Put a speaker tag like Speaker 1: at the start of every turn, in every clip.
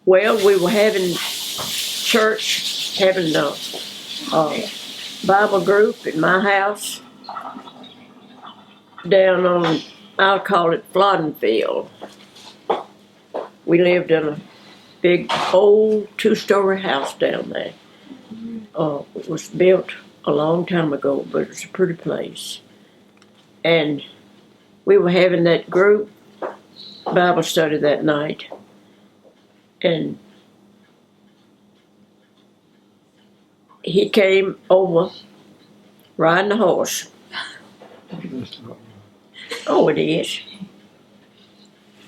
Speaker 1: Well, we were having church, having a Bible group at my house down on, I'll call it Floddenfield. We lived in a big old 2-story house down there. It was built a long time ago, but it's a pretty place. And we were having that group Bible study that night. And he came over riding a horse. Oh, it is.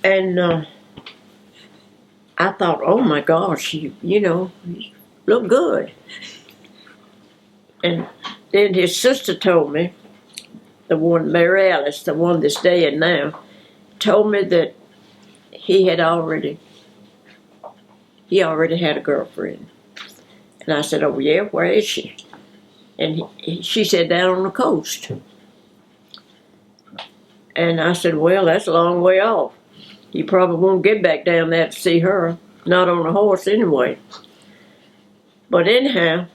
Speaker 1: And I thought, oh my gosh, you look good. And then his sister told me, the one, Mary Alice, the one that's dead now, told me that he already had a girlfriend. And I said, oh yeah, where is she? And she said, down on the coast. And I said, well, that's a long way off. You probably won't get back down there to see her, not on a horse anyway. But anyhow,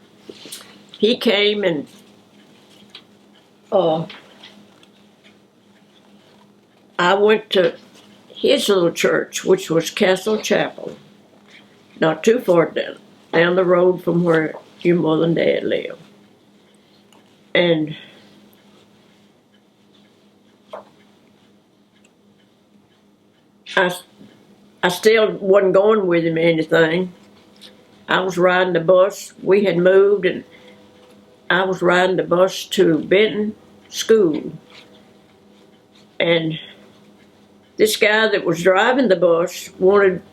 Speaker 1: he came and I went to his little church, which was Castle Chapel, not too far down the road from where your mother and dad live. And I still wasn't going with him or anything. I was riding the bus. We had moved, and I was riding the bus to Benton School. And this guy that was driving the bus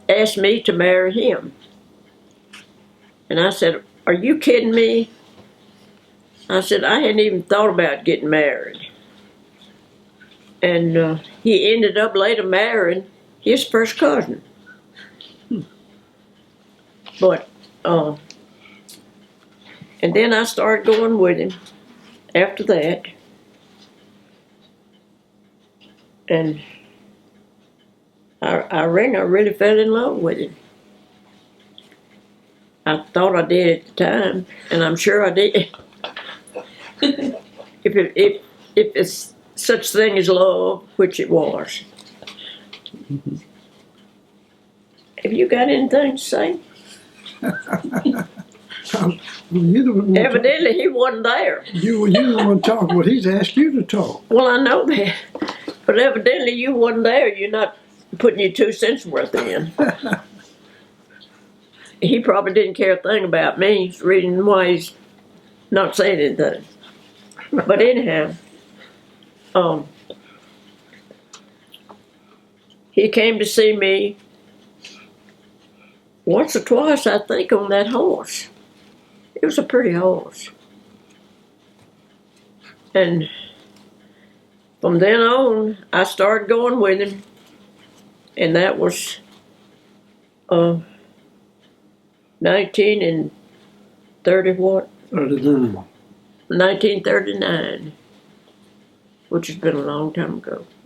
Speaker 1: asked me to marry him. And I said, are you kidding me? I said, I hadn't even thought about getting married. And he ended up later marrying his first cousin. But, and then I started going with him after that. And I really fell in love with him. I thought I did at the time, and I'm sure I did. if it's such thing as love, which it was. Have you got anything to say? Evidently, he wasn't there.
Speaker 2: You don't want to talk. Well, he's asked you to talk.
Speaker 1: Well, I know that. But evidently, you wasn't there. You're not putting your 2 cents worth in. He probably didn't care a thing about me. He's reading why he's not saying anything. But anyhow, he came to see me once or twice, I think, on that horse. It was a pretty horse. And from then on, I started going with him. And that was 1939, which has been a long time ago.